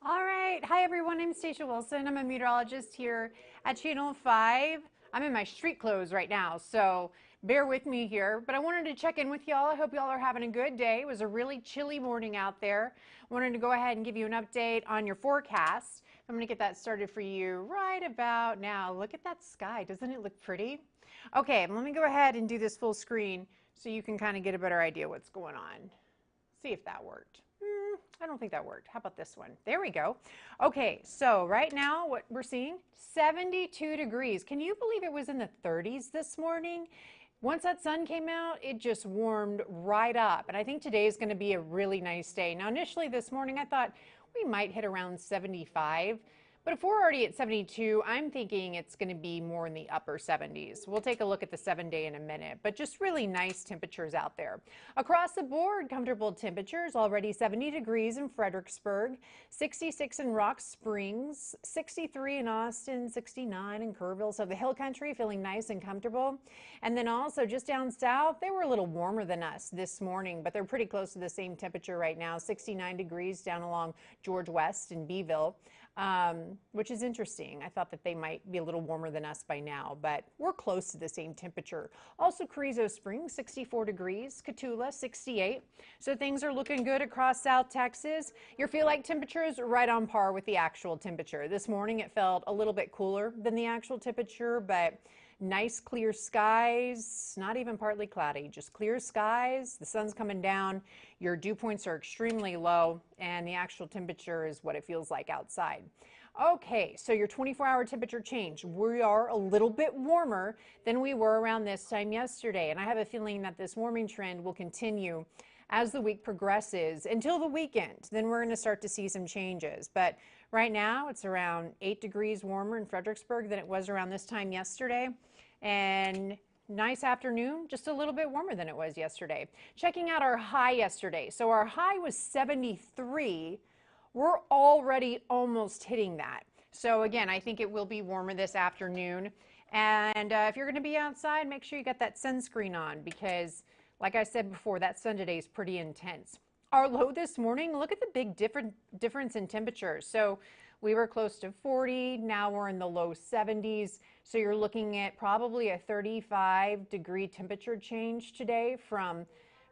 All right. Hi, everyone. I'm Stacia Willson. I'm a meteorologist here at Channel 5. I'm in my street clothes right now, so bear with me here. But I wanted to check in with y'all. I hope y'all are having a good day. It was a really chilly morning out there. I wanted to go ahead and give you an update on your forecast. I'm going to get that started for you right about now. Look at that sky. Doesn't it look pretty? Okay, let me go ahead and do this full screen so you can kind of get a better idea what's going on. See if that worked. I don't think that worked. How about this one? There we go. Okay, so right now what we're seeing, 72 degrees. Can you believe it was in the 30s this morning? Once that sun came out, it just warmed right up. And I think today is going to be a really nice day. Now, initially this morning, I thought we might hit around 75. But if we're already at 72, I'm thinking it's going to be more in the upper 70s. We'll take a look at the 7-day in a minute, but just really nice temperatures out there. Across the board, comfortable temperatures, already 70 degrees in Fredericksburg, 66 in Rock Springs, 63 in Austin, 69 in Kerrville. So the hill country feeling nice and comfortable. And then also just down south, they were a little warmer than us this morning, but they're pretty close to the same temperature right now, 69 degrees down along George West and Beeville. Which is interesting. I thought that they might be a little warmer than us by now, but we're close to the same temperature. Also, Carrizo Springs, 64 degrees, Cotulla, 68. So things are looking good across South Texas. Your feel-like temperature is right on par with the actual temperature. This morning it felt a little bit cooler than the actual temperature, but nice clear skies, not even partly cloudy, just clear skies. The sun's coming down. Your dew points are extremely low, and the actual temperature is what it feels like outside. Okay, so your 24-hour temperature change. We are a little bit warmer than we were around this time yesterday, and I have a feeling that this warming trend will continue as the week progresses until the weekend. Then we're going to start to see some changes. But right now, it's around 8 degrees warmer in Fredericksburg than it was around this time yesterday. And nice afternoon, just a little bit warmer than it was yesterday. Checking out our high yesterday. So our high was 73. We're already almost hitting that. So again, I think it will be warmer this afternoon. And if you're going to be outside, make sure you got that sunscreen on because, like I said before, that sun today is pretty intense. Our low this morning, look at the big difference in temperature. So we were close to 40, now we're in the low 70s. So you're looking at probably a 35-degree temperature change today from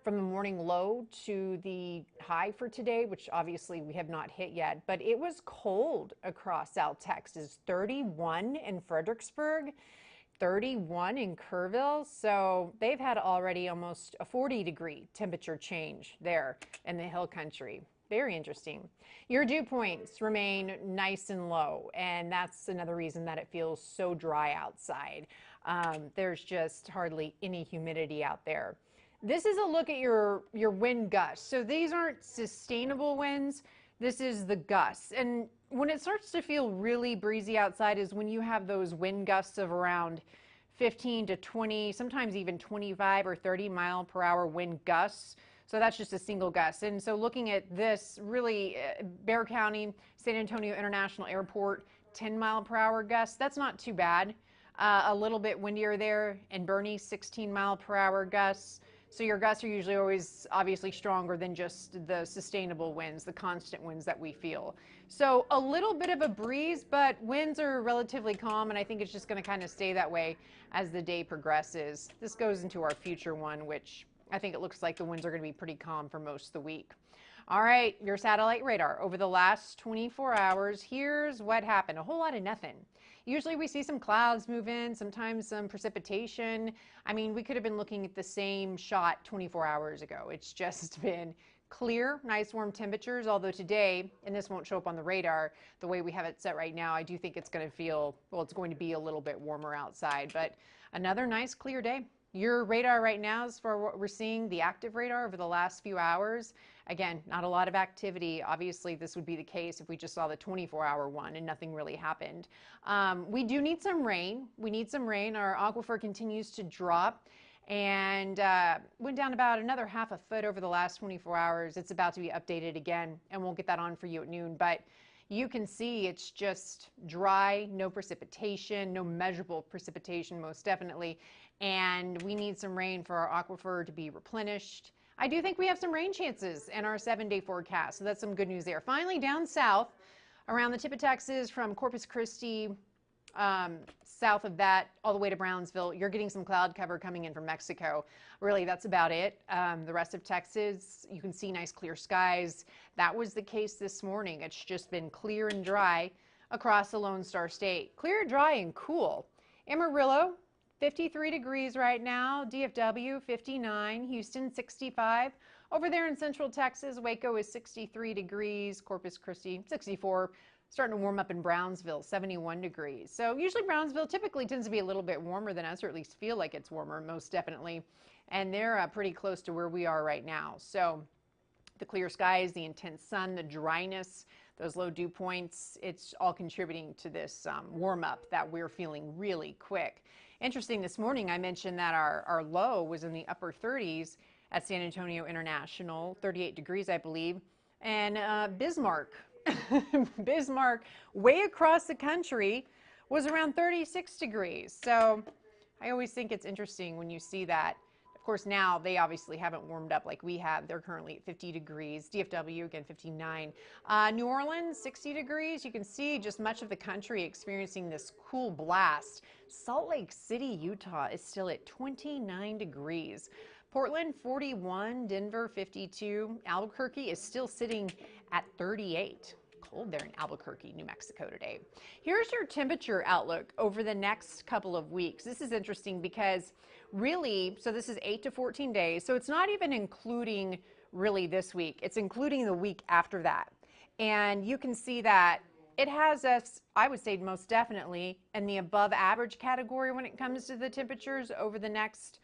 the morning low to the high for today, which obviously we have not hit yet. But it was cold across South Texas, 31 in Fredericksburg, 31 in Kerrville. So they've had already almost a 40-degree temperature change there in the hill country. Very interesting. Your dew points remain nice and low, and that's another reason that it feels so dry outside. There's just hardly any humidity out there. This is a look at your wind gusts. So these aren't sustainable winds. This is the gusts. And when it starts to feel really breezy outside is when you have those wind gusts of around 15 to 20, sometimes even 25 or 30 mile per hour wind gusts. So that's just a single gust. And so looking at this, really, Bexar County, San Antonio International Airport, 10 mile per hour gusts, that's not too bad. A little bit windier there. In Bernie, 16 mile per hour gusts. So your gusts are usually always obviously stronger than just the sustainable winds, the constant winds that we feel. So a little bit of a breeze, but winds are relatively calm, and I think it's just going to kind of stay that way as the day progresses. This goes into our future one, which I think it looks like the winds are going to be pretty calm for most of the week. All right, your satellite radar. Over the last 24 hours, here's what happened. A whole lot of nothing. Usually we see some clouds move in, sometimes some precipitation. I mean, we could have been looking at the same shot 24 hours ago. It's just been clear, nice warm temperatures, although today, and this won't show up on the radar, the way we have it set right now, I do think it's going to feel, well, it's going to be a little bit warmer outside, but another nice clear day. Your radar right now is for what we're seeing, the active radar over the last few hours. Again, not a lot of activity. Obviously, this would be the case if we just saw the 24-hour one and nothing really happened. We do need some rain. We need some rain. Our aquifer continues to drop and went down about another half a foot over the last 24 hours. It's about to be updated again, and we'll get that on for you at noon. But you can see it's just dry, no precipitation, no measurable precipitation, most definitely. And we need some rain for our aquifer to be replenished. I do think we have some rain chances in our 7-day forecast, so that's some good news there. Finally, down south, Around the tip of Texas from Corpus Christi, south of that, all the way to Brownsville, you're getting some cloud cover coming in from Mexico. Really, that's about it. The rest of Texas, you can see nice clear skies. That was the case this morning. It's just been clear and dry across the Lone Star State. Clear, dry, and cool. Amarillo, 53 degrees right now. DFW, 59. Houston, 65. Over there in Central Texas, Waco is 63 degrees. Corpus Christi, 64. Starting to warm up in Brownsville, 71 degrees. So usually Brownsville typically tends to be a little bit warmer than us, or at least feel like it's warmer, most definitely. And they're pretty close to where we are right now. So the clear skies, the intense sun, the dryness, those low dew points, it's all contributing to this warm up that we're feeling really quick. Interesting, this morning I mentioned that our low was in the upper 30s at San Antonio International, 38 degrees, I believe. And Bismarck, Bismarck, way across the country, was around 36 degrees. So I always think it's interesting when you see that. Of course, now they obviously haven't warmed up like we have. They're currently at 50 degrees. DFW, again, 59. New Orleans, 60 degrees. You can see just much of the country experiencing this cool blast. Salt Lake City, Utah is still at 29 degrees. Portland, 41. Denver, 52. Albuquerque is still sitting at 38. Cold there in Albuquerque, New Mexico today. Here's your temperature outlook over the next couple of weeks. This is interesting because really, so this is 8 to 14 days. So it's not even including really this week. It's including the week after that. And you can see that it has us, I would say most definitely, in the above average category when it comes to the temperatures over the next,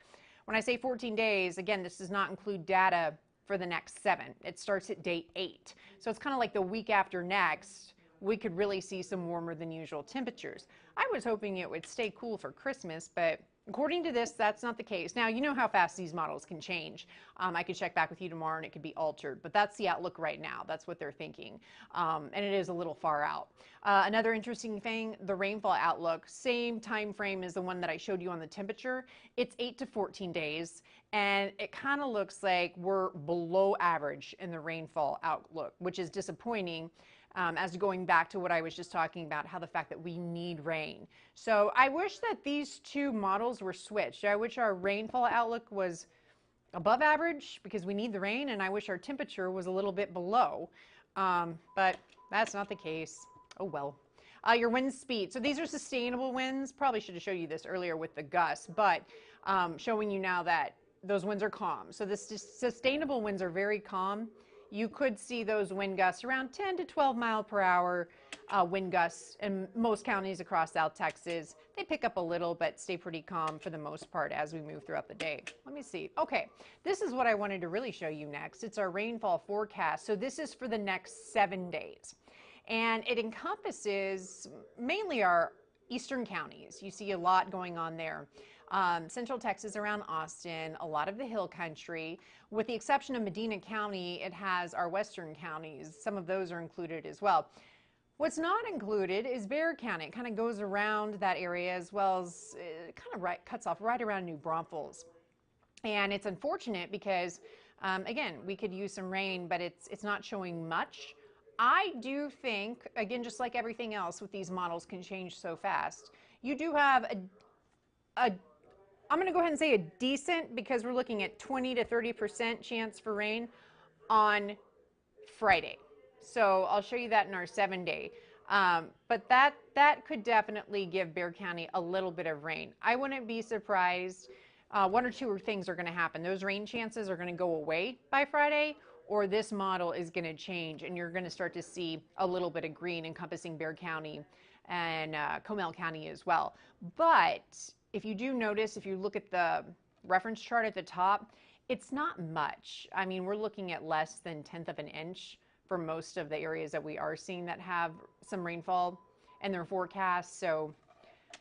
when I say 14 days, again, this does not include data for the next 7. It starts at day 8. So it's kind of like the week after next, we could really see some warmer than usual temperatures. I was hoping it would stay cool for Christmas, but according to this, that's not the case. Now, you know how fast these models can change. I could check back with you tomorrow and it could be altered, but that's the outlook right now. That's what they're thinking. And it is a little far out. Another interesting thing, the rainfall outlook, same time frame as the one that I showed you on the temperature. It's 8 to 14 days, and it kind of looks like we're below average in the rainfall outlook, which is disappointing. As going back to what I was just talking about, how the fact that we need rain. So I wish that these two models were switched. I wish our rainfall outlook was above average because we need the rain, and I wish our temperature was a little bit below. But that's not the case. Oh well. Your wind speed. So these are sustainable winds. Probably should have showed you this earlier with the gusts, but showing you now that those winds are calm. So the sustainable winds are very calm. You could see those wind gusts around 10 to 12 mile per hour wind gusts in most counties across South Texas. They pick up a little, but stay pretty calm for the most part as we move throughout the day. Let me see. Okay, this is what I wanted to really show you next. It's our rainfall forecast. So this is for the next 7 days. And it encompasses mainly our eastern counties. You see a lot going on there. Central Texas around Austin, a lot of the hill country. With the exception of Medina County, it has our western counties. Some of those are included as well. What's not included is Bexar County. It kind of goes around that area, as well as it kind of cuts off right around New Braunfels. And it's unfortunate because, again, we could use some rain, but it's not showing much. I do think, again, just like everything else with these models can change so fast, you do have I'm going to go ahead and say a decent, because we're looking at 20 to 30% chance for rain on Friday. So I'll show you that in our 7-day. But that could definitely give Bexar County a little bit of rain. I wouldn't be surprised. One or two things are going to happen. Those rain chances are going to go away by Friday, or this model is going to change, and you're going to start to see a little bit of green encompassing Bexar County and Comal County as well. But if you do notice, if you look at the reference chart at the top, it's not much. I mean, we're looking at less than 1/10 of an inch for most of the areas that we are seeing that have some rainfall in their forecast. So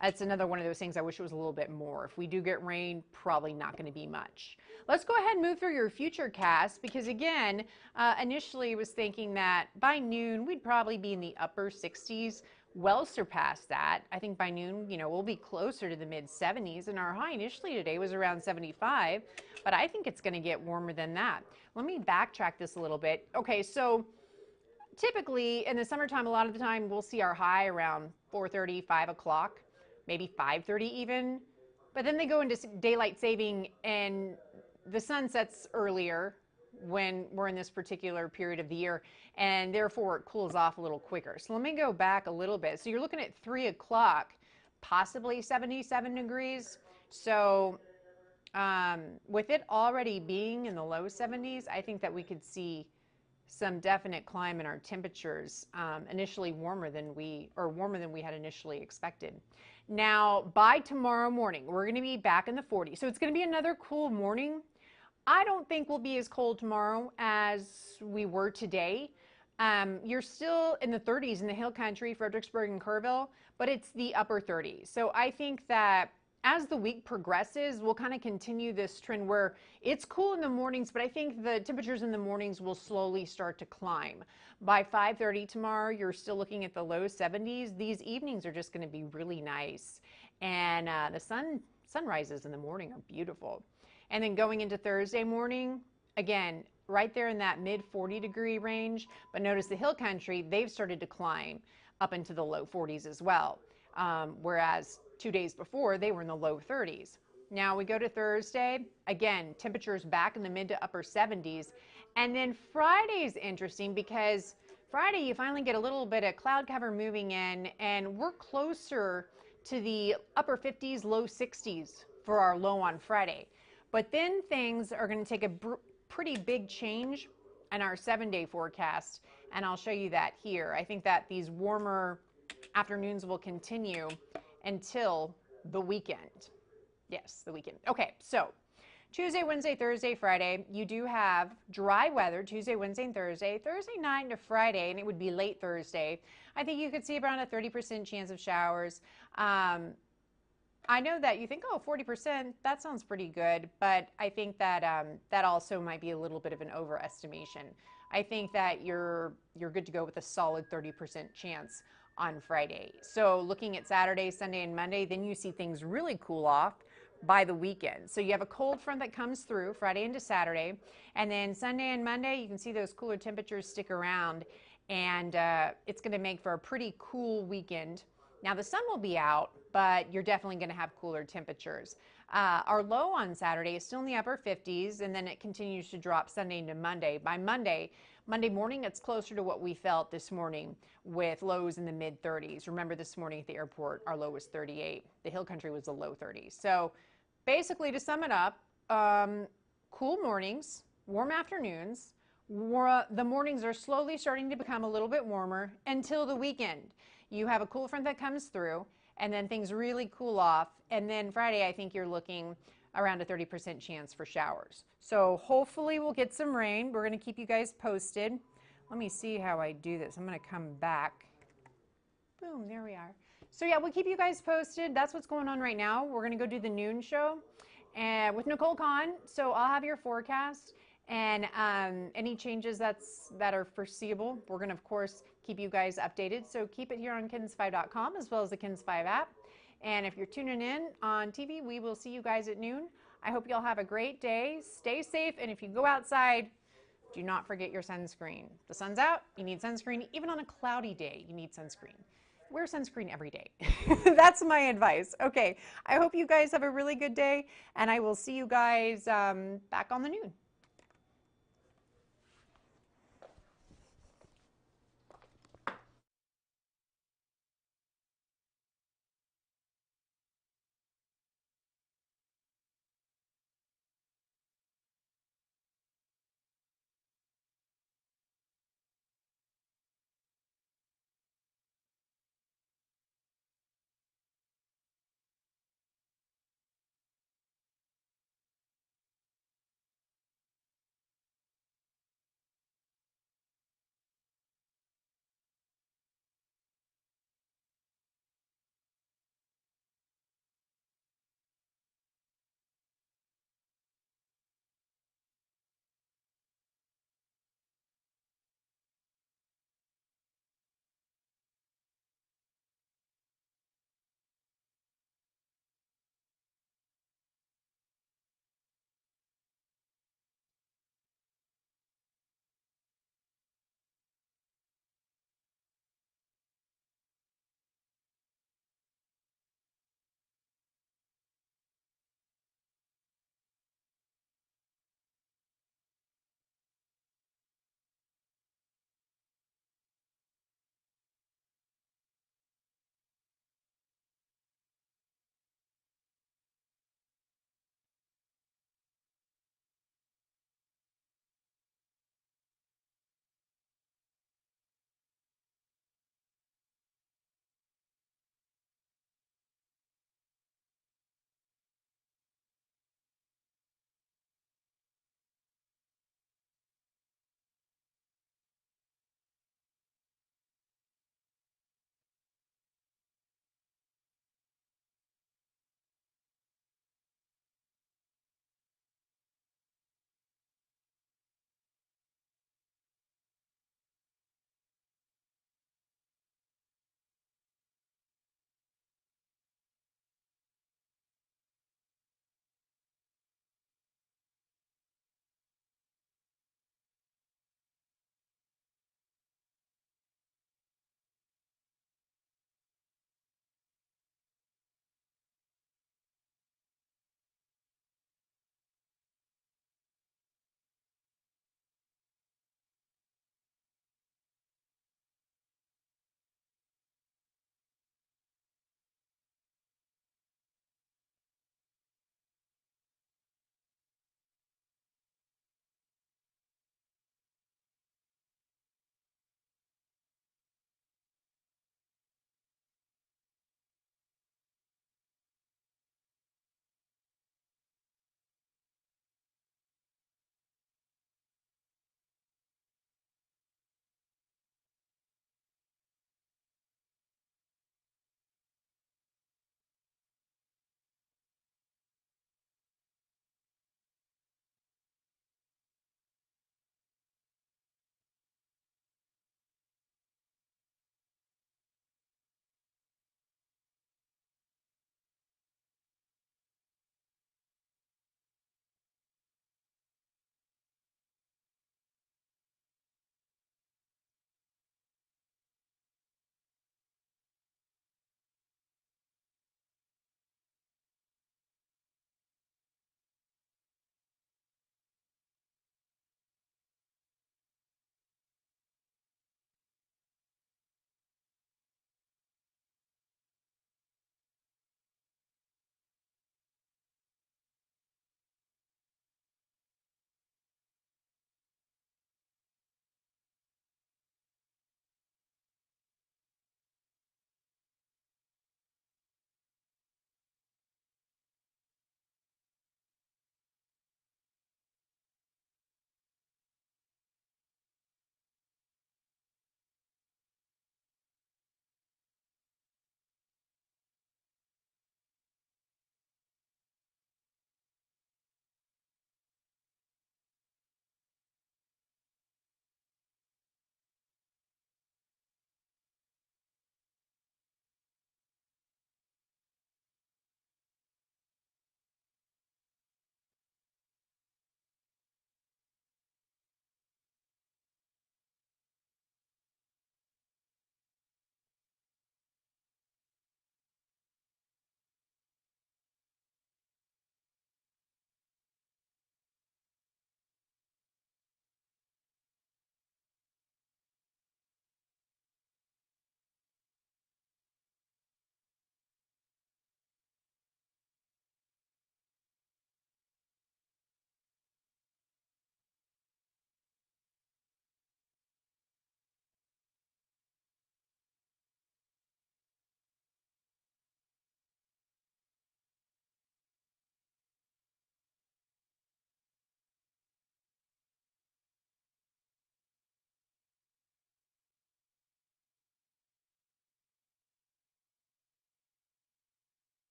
that's another one of those things I wish it was a little bit more. If we do get rain, probably not going to be much. Let's go ahead and move through your future cast, because again, initially was thinking that by noon, we'd probably be in the upper 60s. Well surpassed that. I think by noon, we'll be closer to the mid 70s, and our high initially today was around 75, but I think it's going to get warmer than that. Let me backtrack this a little bit. Okay, so typically in the summertime, a lot of the time we'll see our high around 4:30, 5 o'clock, maybe 5:30 even. But then they go into daylight saving and the sun sets earlier when we're in this particular period of the year, and therefore it cools off a little quicker. So let me go back a little bit. So you're looking at 3 o'clock, possibly 77 degrees. So with it already being in the low 70s, I think that we could see some definite climb in our temperatures, initially warmer than we had initially expected. Now, by tomorrow morning, we're going to be back in the 40s. So it's going to be another cool morning. I don't think we'll be as cold tomorrow as we were today. You're still in the 30s in the hill country, Fredericksburg and Kerrville, but it's the upper 30s. So I think that as the week progresses, we'll kind of continue this trend where it's cool in the mornings, but I think the temperatures in the mornings will slowly start to climb. By 5:30 tomorrow, you're still looking at the low 70s. These evenings are just going to be really nice. And the sunrises in the morning are beautiful. And then going into Thursday morning, again, right there in that mid 40-degree range. But notice the hill country, they've started to climb up into the low 40s as well. Whereas 2 days before, they were in the low 30s. Now we go to Thursday, again, temperatures back in the mid to upper 70s. And then Friday's interesting because Friday you finally get a little bit of cloud cover moving in, and we're closer to the upper 50s, low 60s for our low on Friday. But then things are going to take a pretty big change in our 7-day forecast, and I'll show you that here. I think that these warmer afternoons will continue until the weekend. Yes, the weekend. Okay, so Tuesday, Wednesday, Thursday, Friday, you do have dry weather Tuesday, Wednesday, and Thursday. Thursday night into Friday, and it would be late Thursday. I think you could see around a 30% chance of showers. I know that you think, oh, 40%, that sounds pretty good, but I think that that also might be a little bit of an overestimation. I think that you're good to go with a solid 30% chance on Friday. So looking at Saturday, Sunday, and Monday, then you see things really cool off by the weekend. So you have a cold front that comes through Friday into Saturday, and then Sunday and Monday, you can see those cooler temperatures stick around, and it's going to make for a pretty cool weekend. Now the sun will be out, but you're definitely going to have cooler temperatures. Our low on Saturday is still in the upper 50s, and then it continues to drop Sunday into Monday. By Monday morning, it's closer to what we felt this morning with lows in the mid 30s. Remember this morning at the airport, our low was 38. The hill country was the low 30s. So basically, to sum it up, cool mornings, warm afternoons. The mornings are slowly starting to become a little bit warmer until the weekend. You have a cool front that comes through, and then things really cool off. And then Friday, I think you're looking around a 30% chance for showers. So hopefully we'll get some rain. We're going to keep you guys posted. Let me see how I do this. I'm going to come back. Boom, there we are. So yeah, we'll keep you guys posted. That's what's going on right now. We're going to go do the noon show with Nicole Kahn. So I'll have your forecast and any changes that are foreseeable. We're going to, of course, keep you guys updated. So keep it here on KINS5.com as well as the KINS5 app. And if you're tuning in on TV, we will see you guys at noon. I hope y'all have a great day. Stay safe. And if you go outside, do not forget your sunscreen. The sun's out, you need sunscreen. Even on a cloudy day, you need sunscreen. Wear sunscreen every day. That's my advice. Okay, I hope you guys have a really good day, and I will see you guys back on the noon.